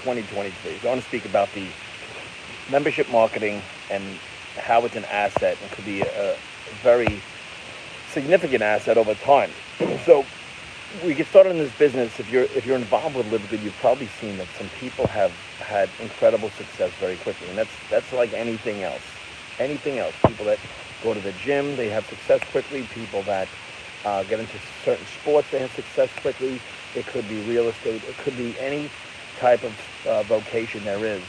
2023. So I want to speak about the membership marketing and how it's an asset and could be a very significant asset over time. So we get started in this business. If you're involved with Live Good, you've probably seen that some people have had incredible success very quickly, and that's like anything else. Anything else, people that go to the gym, they have success quickly. People that get into certain sports, they have success quickly. It could be real estate. It could be any type of vocation there is.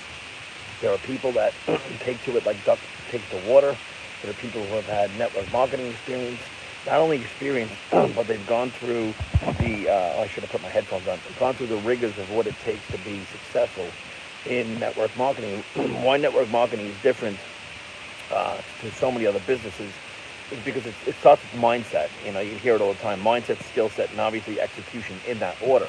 There are people that take to it like duck takes to water. There are people who have had network marketing experience. Not only experience, but they've gone through I should have put my headphones on, gone through the rigors of what it takes to be successful in network marketing. Why network marketing is different to so many other businesses is because it starts with mindset. You hear it all the time: mindset, skill set, and obviously execution in that order.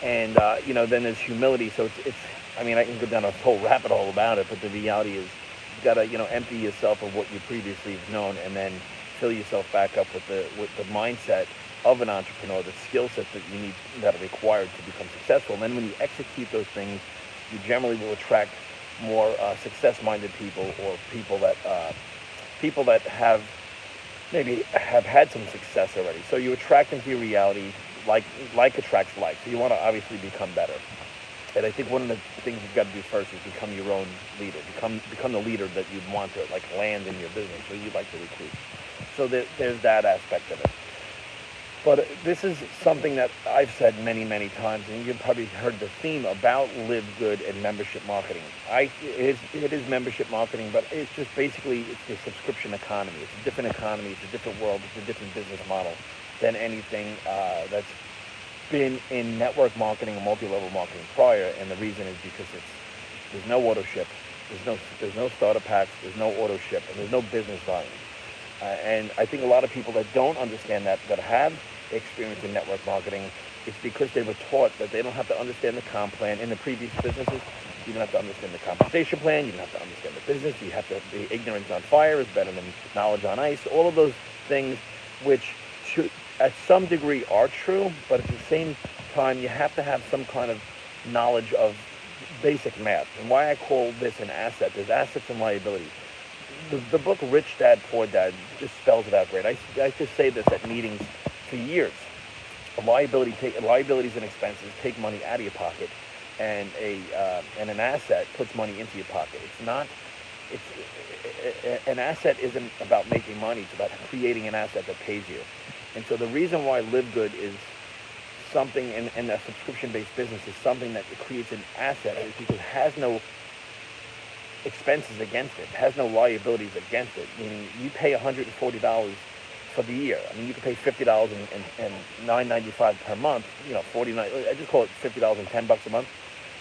And then there's humility. So it's I mean, I can go down a whole rabbit hole about it, but the reality is you've got to empty yourself of what you previously have known, and then fill yourself back up with the mindset of an entrepreneur, the skill sets that you need, that are required to become successful. And then when you execute those things, you generally will attract more success-minded people, or people that have maybe have had some success already. So you attract into your reality, like attracts like. So you want to obviously become better. And I think one of the things you've got to do first is become your own leader. Become the leader that you'd want to land in your business, or you'd like to recruit. So there's that aspect of it. But this is something that I've said many, many times, and you've probably heard the theme about Live Good and membership marketing. It is membership marketing, but it's just basically it's the subscription economy. It's a different economy. It's a different world. It's a different business model than anything that's been in network marketing or multi-level marketing prior. And the reason is because there's no auto ship, there's no starter packs, there's no auto ship, and there's no business volume. And I think a lot of people that don't understand that have experience in network marketing, it's because they were taught that they don't have to understand the comp plan. In the previous businesses, you don't have to understand the compensation plan, you don't have to understand the business, you have to be ignorance on fire is better than knowledge on ice. All of those things, which should, at some degree are true, but at the same time, you have to have some kind of knowledge of basic math. And why I call this an asset, there's assets and liabilities. The book Rich Dad, Poor Dad just spells it out great. I just say this at meetings for years. Liabilities and expenses take money out of your pocket, and an asset puts money into your pocket. An asset isn't about making money. It's about creating an asset that pays you. And so the reason why Live Good is something in a subscription-based business is something that creates an asset is because it has no expenses against it, has no liabilities against it, meaning you pay $140 for the year. I mean, you could pay $50 and $9.95 per month, 49, I just call it $50 and $10 a month.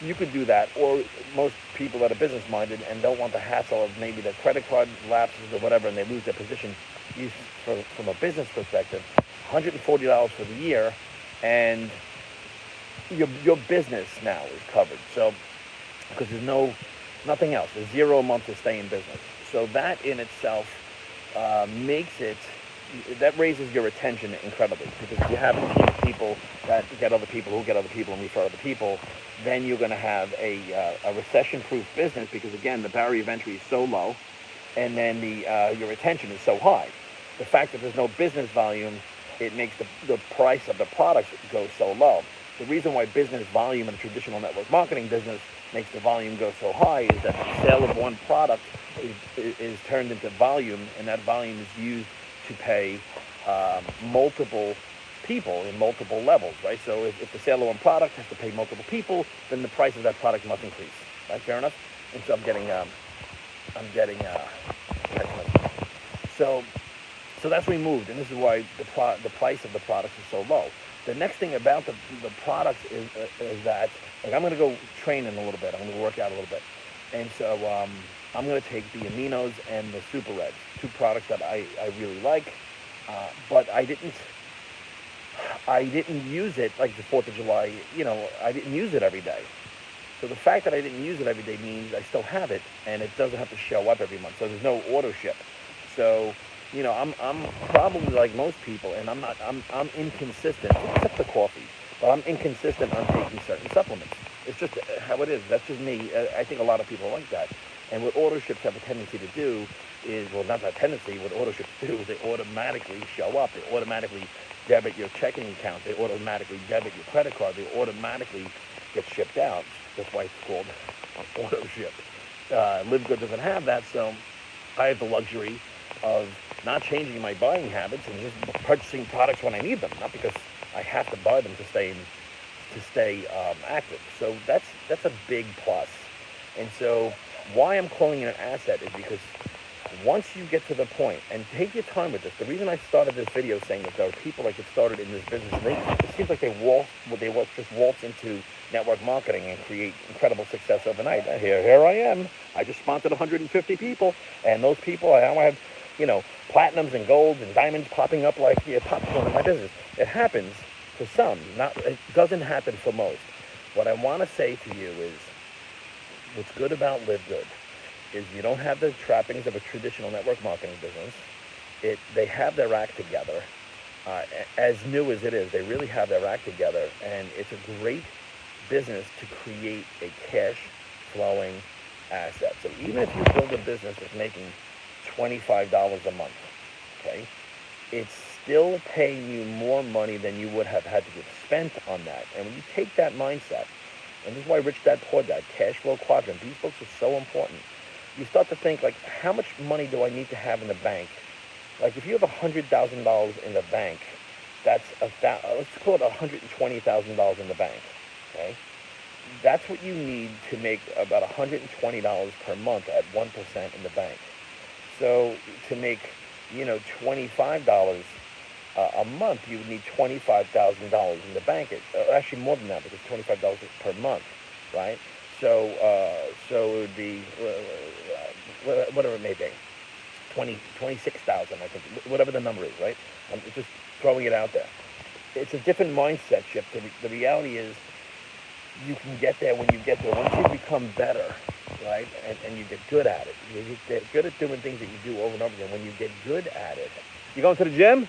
You could do that, or most people that are business-minded and don't want the hassle of maybe their credit card lapses or whatever, and they lose their position, from a business perspective, $140 for the year, and your business now is covered. So, because there's nothing else. There's $0 a month to stay in business. So that in itself that raises your attention incredibly, because if you have a team of people that get other people who get other people and refer other people, then you're going to have a recession-proof business, because again, the barrier of entry is so low, and then your retention is so high. The fact that there's no business volume, it makes the price of the products go so low. The reason why business volume in a traditional network marketing business makes the volume go so high is that the sale of one product is turned into volume, and that volume is used to pay multiple people in multiple levels, right? So if the sale of one product has to pay multiple people, then the price of that product must increase, right? Fair enough? And so I'm getting text messages. So that's removed, and this is why the price of the products is so low. The next thing about the products is that, I'm going to go train in a little bit. I'm going to work out a little bit. And so I'm going to take the Aminos and the Super Reds, two products that I really like, but I didn't use it like the 4th of July. I didn't use it every day. So the fact that I didn't use it every day means I still have it, and it doesn't have to show up every month. So there's no auto ship. So I'm probably like most people, and I'm inconsistent, except the coffee, but I'm inconsistent on taking certain supplements. It's just how it is. That's just me. I think a lot of people are like that. And what auto ships have a tendency to do is, well, not that tendency, what auto ships do is they automatically show up. They automatically debit your checking account. They automatically debit your credit card. They automatically get shipped out. That's why it's called auto ship. Live Good doesn't have that, so I have the luxury of not changing my buying habits and just purchasing products when I need them, not because I have to buy them to stay active. So that's a big plus. And so why I'm calling it an asset is because once you get to the point, and take your time with this, the reason I started this video saying that there are people that get started in this business, it seems like they just waltz into network marketing and create incredible success overnight. Here I am. I just sponsored 150 people, and those people, I now have, platinums and golds and diamonds popping up like popcorn in my business. It happens for some, it doesn't happen for most. What I want to say to you is, what's good about Live Good is you don't have the trappings of a traditional network marketing business. They have their act together. As new as it is, they really have their act together, and it's a great business to create a cash flowing asset. So even if you build a business that's making $25 a month, okay, it's still paying you more money than you would have had to get spent on that. And when you take that mindset, and this is why Rich Dad Poor Dad, Cash Flow Quadrant, these books are so important. You start to think, like, how much money do I need to have in the bank? Like, if you have $100,000 in the bank, that's let's call it $120,000 in the bank, okay? That's what you need to make about $120 per month at 1% in the bank. So to make, $25 a month, you would need $25,000 in the bank. Actually, more than that, because $25 per month, right? So it would be whatever it may be, 26,000, I think, whatever the number is, right? I'm just throwing it out there. It's a different mindset shift. The reality is, you can get there when you get there. Once you become better, right, and you get good at it, you get good at doing things that you do over and over again. When you get good at it, you going to the gym?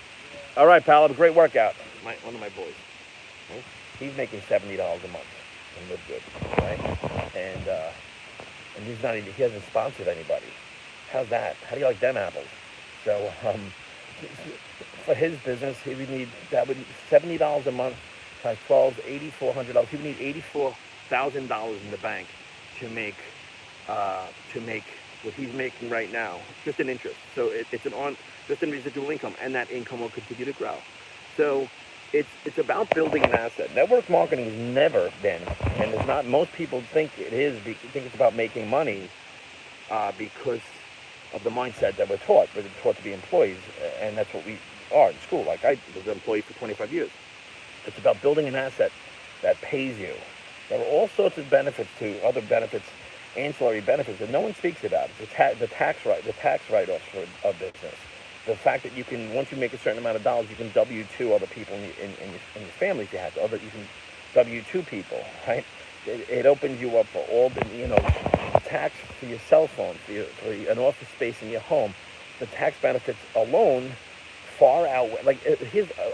All right, pal, have a great workout. One of my boys, right? He's making $70 a month and Live Good, right? And he hasn't sponsored anybody. How's that? How do you like them apples? So for his business, he would need $70 a month times 12, $8,400. He would need $84,000 in the bank to make what he's making right now, just in interest. So it's just in residual income, and that income will continue to grow. So it's about building an asset. Network marketing has never been, and it's not. Most people think it is. Think it's about making money because of the mindset that we're taught. We're taught to be employees, and that's what we are in school. Like, I was an employee for 25 years. It's about building an asset that pays you. There are all sorts of benefits to other benefits, ancillary benefits that no one speaks about. The tax write-offs for a business. The fact that you can, once you make a certain amount of dollars, you can W-2 other people in your family if you have to. You can W-2 people, right? It opens you up for all the, tax for your cell phone, for an office space in your home. The tax benefits alone far outweigh. Like,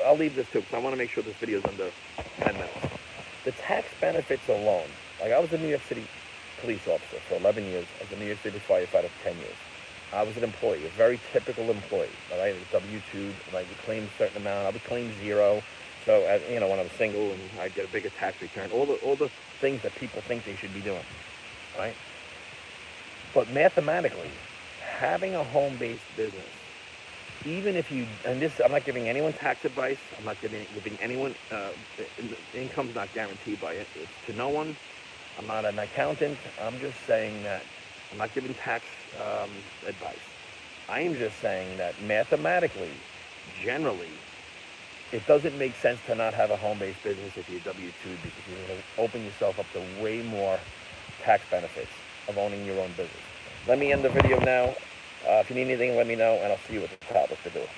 I'll leave this too, because I want to make sure this video is under 10 minutes. The tax benefits alone. Like, I was a New York City police officer for 11 years. I was a New York City firefighter for 10 years. I was an employee, a very typical employee. All right, W-2, like, you claim a certain amount. I would claim zero. So, when I was single, and I'd get a bigger tax return. All the things that people think they should be doing, right? But mathematically, having a home-based business, even if you, and this, I'm not giving anyone tax advice. I'm not giving anyone, income's not guaranteed by it. It's to no one. I'm not an accountant. I'm just saying that I'm not giving tax advice. I am just saying that mathematically, generally, it doesn't make sense to not have a home-based business if you're W-2, because you're going to open yourself up to way more tax benefits of owning your own business. Let me end the video now. If you need anything, let me know, and I'll see you at the top. Let's do it.